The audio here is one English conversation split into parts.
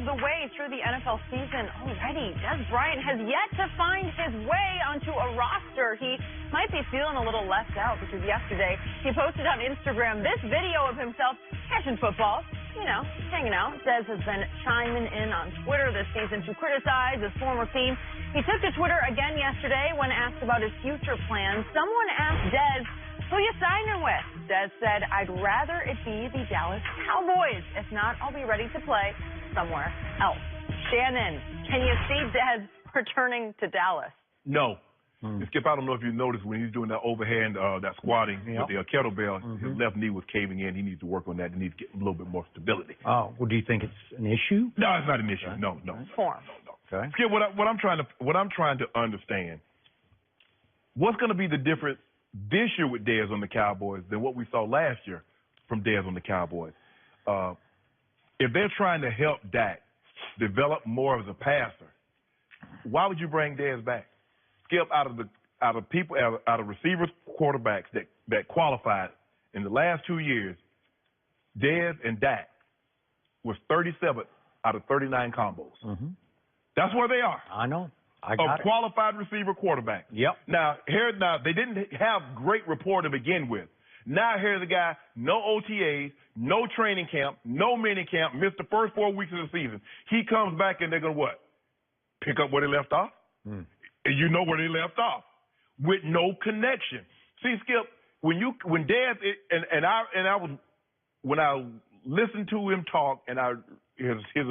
of the way through the NFL season already. Des Bryant has yet to find his way onto a roster. He might be feeling a little left out because yesterday he posted on Instagram this video of himself catching footballs, you know, hanging out. Des has been chiming in on Twitter this season to criticize his former team. He took to Twitter again yesterday when asked about his future plans. Someone asked Des, who you signing with? Des said, I'd rather it be the Dallas Cowboys. If not, I'll be ready to play somewhere else. Shannon, can you see Des returning to Dallas? No. Skip, I don't know if you noticed when he's doing that overhand, that squatting with the kettlebell, his left knee was caving in. He needs to work on that. He needs to get a little bit more stability. Oh, well, do you think it's an issue? No, it's not an issue. Okay. No. Form. No. Okay. Skip, what I'm trying to understand, what's going to be the difference this year with Dez on the Cowboys than what we saw last year from Dez on the Cowboys? If they're trying to help Dak develop more as a passer, why would you bring Dez back? Skip, out of receivers, quarterbacks that qualified in the last 2 years, Dez and Dak was 37th out of 39 combos. That's where they are. I know. I got qualified receiver quarterback. Yep. Now they didn't have great rapport to begin with. Now here's a guy, no OTAs, no training camp, no mini camp, missed the first 4 weeks of the season. He comes back and they're gonna what? Pick up where they left off? And you know where they left off. With no connection. See, Skip, when Dez when I listened to him talk and his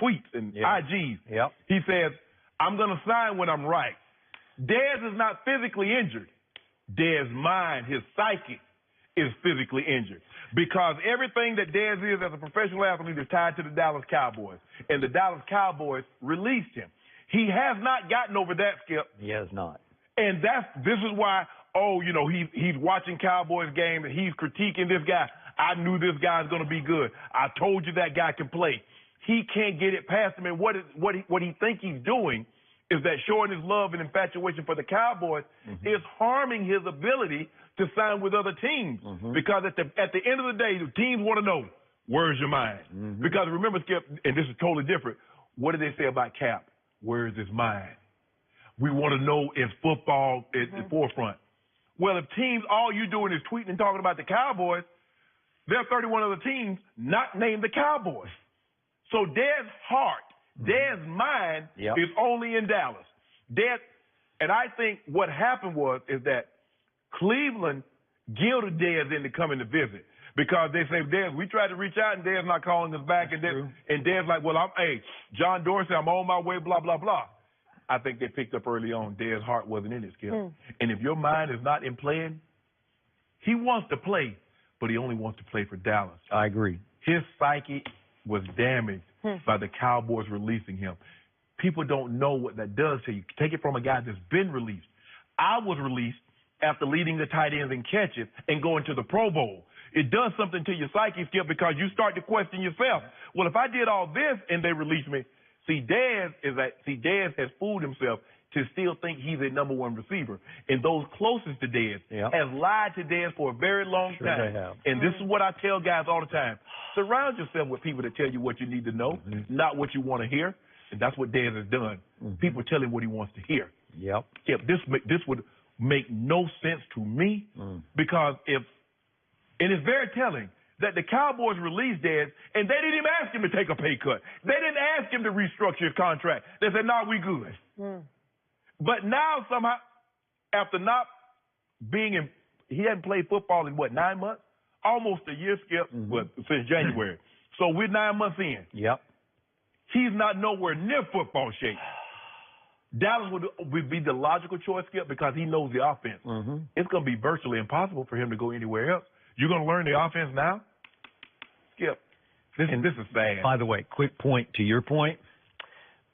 tweets and IGs, he says, I'm going to sign when I'm right. Dez is not physically injured. Dez's mind, his psyche, is physically injured. Because everything that Dez is as a professional athlete is tied to the Dallas Cowboys. And the Dallas Cowboys released him. He has not gotten over that, Skip. He has not. And this is why, he's watching Cowboys games and he's critiquing this guy. I knew this guy's going to be good. I told you that guy can play. He can't get it past him, and what he think he's doing is that showing his love and infatuation for the Cowboys is harming his ability to sign with other teams. Because at the end of the day, the teams want to know, where's your mind? Because remember, Skip, and this is totally different, what did they say about Cap? Where is his mind? We want to know, is football at the forefront? Well, if teams, all you doing is tweeting and talking about the Cowboys, there are 31 other teams not named the Cowboys. So Dez's heart, Dez's mind is only in Dallas. And I think what happened is that Cleveland guilted Dez into coming to visit because they say, Dez, we tried to reach out and Dez not calling us back. And Dez like, well, John Dorsey, I'm on my way, blah, blah, blah. I think they picked up early on Dez's heart wasn't in it, Skip. And if your mind is not in playing, he wants to play, but he only wants to play for Dallas. I agree. His psyche was damaged by the Cowboys releasing him. People don't know what that does to you. Take it from a guy that's been released. I was released after leading the tight ends in catches and going to the Pro Bowl. It does something to your psyche, Skip, because you start to question yourself. Well, if I did all this and they released me, Dez has fooled himself to still think he's a number one receiver. And those closest to Dez have lied to Dez for a very long time. They have. And this is what I tell guys all the time. Surround yourself with people that tell you what you need to know, not what you want to hear. And that's what Dez has done. People tell him what he wants to hear. This would make no sense to me because and it's very telling that the Cowboys released Dez, and they didn't even ask him to take a pay cut. They didn't ask him to restructure his contract. They said, no, we good. But now somehow, after not being he hadn't played football in, 9 months? Almost a year, Skip, since January. So we're 9 months in. He's not nowhere near football shape. Dallas would be the logical choice, Skip, because he knows the offense. It's going to be virtually impossible for him to go anywhere else. You're going to learn the offense now? Skip, this is bad. By the way, quick point to your point.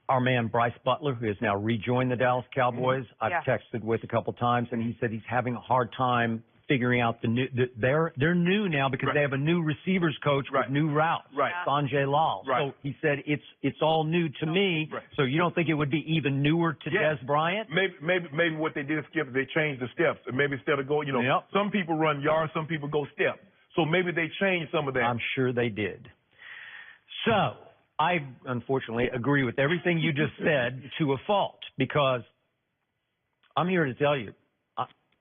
Our man Bryce Butler, who has now rejoined the Dallas Cowboys, I've texted with a couple times, and he said he's having a hard time figuring out the new. They're new now because they have a new receivers coach with new routes, Sanjay Lal. So he said it's all new to me. So you don't think it would be even newer to Des Bryant? Maybe what they did, Skip, they changed the steps. And maybe instead of going, some people run yards, some people go step. So maybe they changed some of that. I'm sure they did. So I unfortunately agree with everything you just said to a fault, because I'm here to tell you,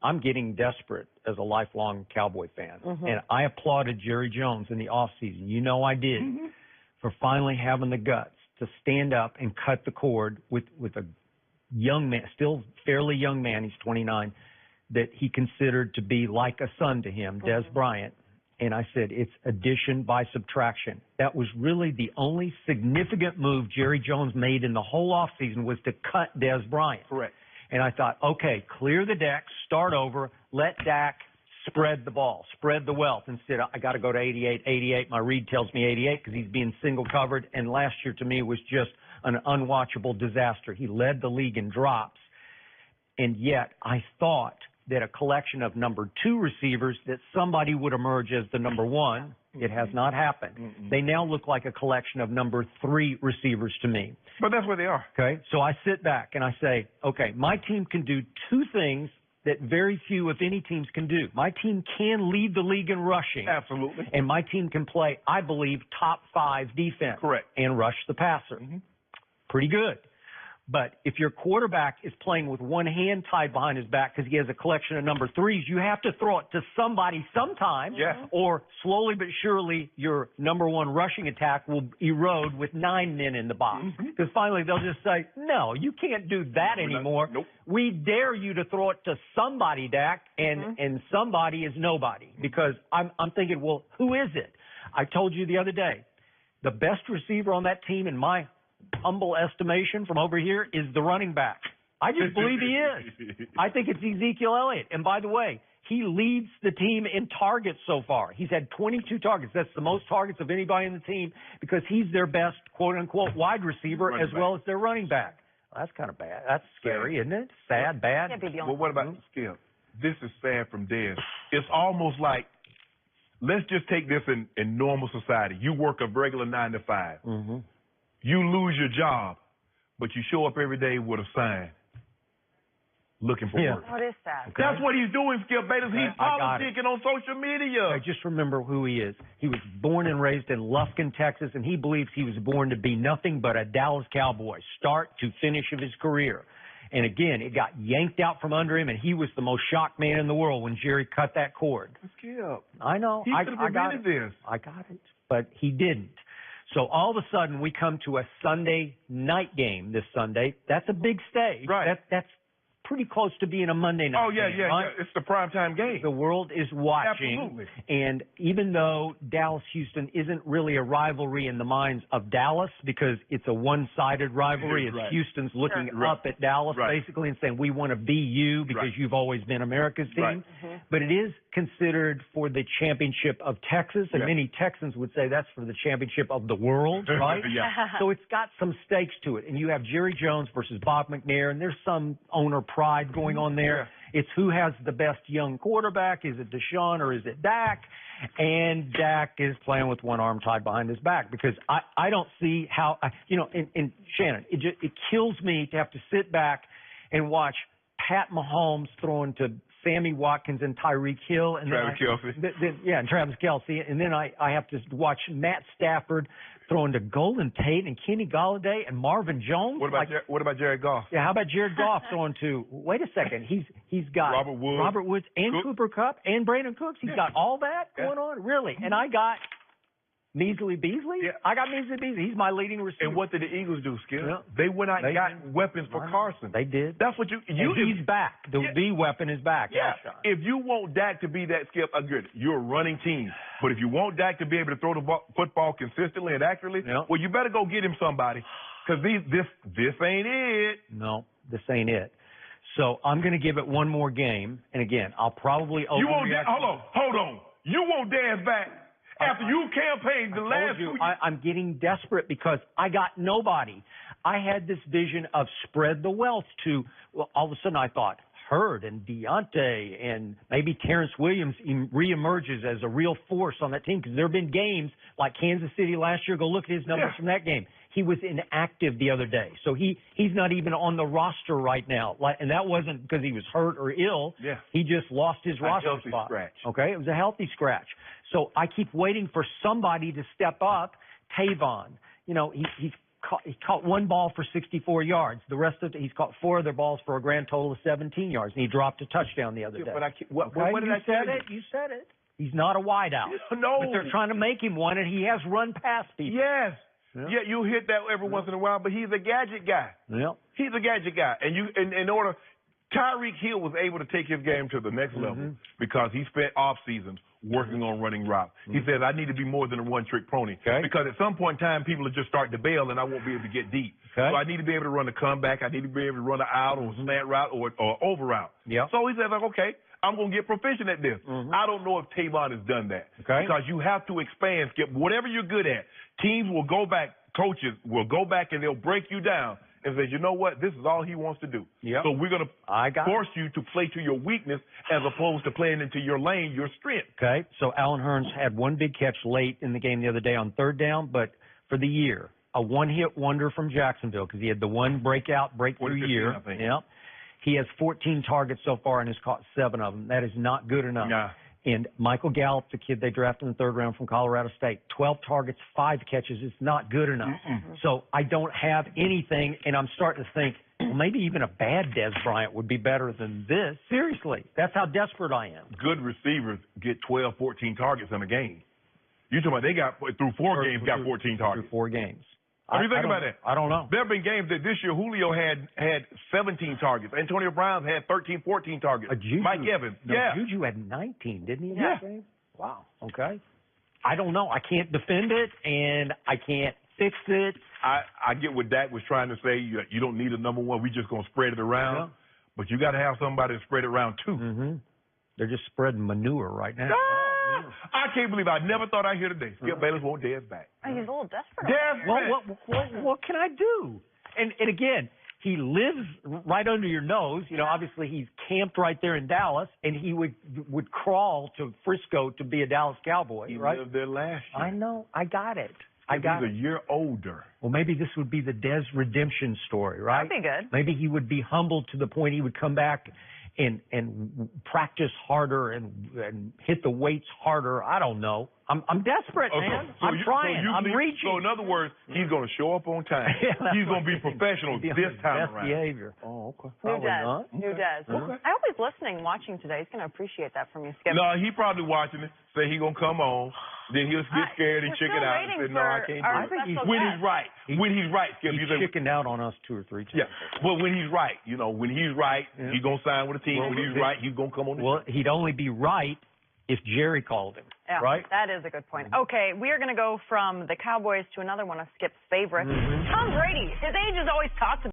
I'm getting desperate as a lifelong Cowboy fan. And I applauded Jerry Jones in the offseason. You know I did. For finally having the guts to stand up and cut the cord with a young man, still fairly young man, he's 29, that he considered to be like a son to him, Des Bryant. And I said, it's addition by subtraction. That was really the only significant move Jerry Jones made in the whole offseason, was to cut Des Bryant. Correct. And I thought, okay, clear the deck, start over, let Dak spread the ball, spread the wealth. Instead, I got to go to 88. My read tells me 88 because he's being single covered. And last year to me was just an unwatchable disaster. He led the league in drops. And yet I thought that a collection of number 2 receivers, that somebody would emerge as the number 1. It has not happened. They now look like a collection of number 3 receivers to me. But that's where they are. Okay, so I sit back and I say, okay, my team can do 2 things that very few, if any, teams can do. My team can lead the league in rushing. Absolutely. And my team can play, I believe, top 5 defense. Correct. And rush the passer. Pretty good. But if your quarterback is playing with one hand tied behind his back because he has a collection of number 3s, you have to throw it to somebody sometime. Yeah. Or slowly but surely your number 1 rushing attack will erode with 9 men in the box. Because finally they'll just say, no, you can't do that anymore. Nope. We dare you to throw it to somebody, Dak, and somebody is nobody. Because I'm thinking, well, who is it? I told you the other day, the best receiver on that team, in my humble estimation from over here, is the running back. I just believe he is. I think it's Ezekiel Elliott. And by the way, he leads the team in targets so far. He's had 22 targets. That's the most targets of anybody in the team, because he's their best quote-unquote wide receiver as well as their running back. Well, that's kind of bad. That's scary, isn't it? Sad, bad. Well, what about Skip? This is sad from Dez. It's almost like, let's just take this in normal society. You work a regular 9 to 5. You lose your job, but you show up every day with a sign looking for work. What is that? Okay. That's what he's doing, Skip Bayless. He's politicking on social media. I just remember who he is. He was born and raised in Lufkin, Texas, and he believes he was born to be nothing but a Dallas Cowboy, start to finish of his career. And again, it got yanked out from under him, and he was the most shocked man in the world when Jerry cut that cord. Skip. I know. He could have prevented this. I got it, but he didn't. So all of a sudden, we come to a Sunday night game this Sunday. That's a big stage. Right. That's pretty close to being a Monday night game. Right? It's the primetime game. The world is watching. Absolutely. And even though Dallas-Houston isn't really a rivalry in the minds of Dallas, because it's a one-sided rivalry, it's Houston's looking up at Dallas basically and saying, we want to be you because you've always been America's team. But it is considered for the championship of Texas, and many Texans would say that's for the championship of the world, right? So it's got some stakes to it. And you have Jerry Jones versus Bob McNair, and there's some owner pride going on there. It's who has the best young quarterback. Is it Deshaun or is it Dak? And Dak is playing with one arm tied behind his back, because I don't see how, and Shannon, it kills me to have to sit back and watch Pat Mahomes throwing to Sammy Watkins and Tyreek Hill, and Travis Kelce. And Travis Kelce, and then I have to watch Matt Stafford throwing to Golden Tate and Kenny Golladay and Marvin Jones. What about Jared Goff? Yeah, how about Jared Goff throwing to? Wait a second, he's got Robert Woods and Cooper Kupp and Brandon Cooks. He's got all that going on, really. And I got Measly Beasley? Yeah. I got Measly Beasley. He's my leading receiver. And what did the Eagles do, Skip? Yeah. They went out and got weapons for Carson. They did. That's what he's back. The weapon is back. Yeah. If you want Dak to be that, Skip, good. You're a running team. But if you want Dak to be able to throw the football consistently and accurately, well, you better go get him somebody, because this ain't it. No, this ain't it. So I'm going to give it one more game. And again, I'll probably overreact. Hold on. You want Daz back? After you campaigned the last 2 years. I'm getting desperate because I got nobody. I had this vision of spread the wealth to, well, all of a sudden I thought Hurd and Deontay and maybe Terrence Williams reemerges as a real force on that team, because there have been games like Kansas City last year. Go look at his numbers from that game. He was inactive the other day. So he's not even on the roster right now. And that wasn't because he was hurt or ill. Yeah. He just lost his roster spot. Scratch. Okay? It was a healthy scratch. So I keep waiting for somebody to step up. Tavon, He caught one ball for 64 yards. The rest of he's caught 4 other balls for a grand total of 17 yards, and he dropped a touchdown the other day. But what did I say? You? You said it. He's not a wideout. No. But they're trying to make him one, and he has run past people. Yes. Yeah, you hit that every once in a while, but he's a gadget guy. Yeah. He's a gadget guy. And in order, Tyreek Hill was able to take his game to the next level because he spent off seasons working on running routes. He says, I need to be more than a one-trick pony. Okay. Because at some point in time, people will just start to bail, and I won't be able to get deep. Okay. So I need to be able to run a comeback. I need to be able to run an out or a slant route or over route. Yeah. So he says, okay, I'm going to get proficient at this. I don't know if Tavon has done that. Okay. Because you have to expand, Skip. Whatever you're good at, teams will go back, coaches will go back, and they'll break you down and say, you know what, this is all he wants to do. Yep. So we're going to force you to play to your weakness as opposed to playing into your lane, your strength. Okay, so Allen Hurns had one big catch late in the game the other day on third down, but for the year, a one-hit wonder from Jacksonville because he had the one breakthrough year. Yeah. He has 14 targets so far and has caught 7 of them. That is not good enough. Nah. And Michael Gallup, the kid they drafted in the 3rd round from Colorado State, 12 targets, 5 catches. It's not good enough. So I don't have anything, and I'm starting to think, well, maybe even a bad Dez Bryant would be better than this. Seriously, that's how desperate I am. Good receivers get 12, 14 targets in a game. You talking about they got through 4 games, got 14 targets. Through 4 games. What do you think about that? I don't know. There have been games that this year Julio had 17 targets. Antonio Brown had 13, 14 targets. Mike Evans. Juju had 19, didn't he? In that game? Wow. Okay. I don't know. I can't defend it, and I can't fix it. I get what Dak was trying to say. You don't need a number one. We just going to spread it around. Yeah. But you got to have somebody to spread it around, too. They're just spreading manure right now. I can't believe I never thought I'd hear today. Skip Bayless won't Dez back. Oh, he's a little desperate. What can I do? And again, he lives right under your nose. Obviously he's camped right there in Dallas, and he would crawl to Frisco to be a Dallas Cowboy, right? He lived there last year. I know. I got it. He's a year older. Well, maybe this would be the Dez redemption story, right? That'd be good. Maybe he would be humbled to the point he would come back and practice harder and hit the weights harder. I don't know. I'm desperate, man. I'm trying. I'm reaching. So in other words, he's going to show up on time. He's going to be professional this time around. Behavior. Oh, okay. New Dez. Okay. I hope he's listening, watching today. He's going to appreciate that from you, Skip. No, he probably watching it. Say he's going to come on. Then he'll get scared and chicken out and say, no, I can't do it. I think when he's right. When he's right, Skip. He's chickened out on us 2 or 3 times. Yeah. Well, when he's right. When he's right, he's going to sign with a team. When he's right, he's going to come on the show. Well, he'd only be right if Jerry called him, right? That is a good point. Okay, we are going to go from the Cowboys to another one of Skip's favorites. Tom Brady. His age is always talked about.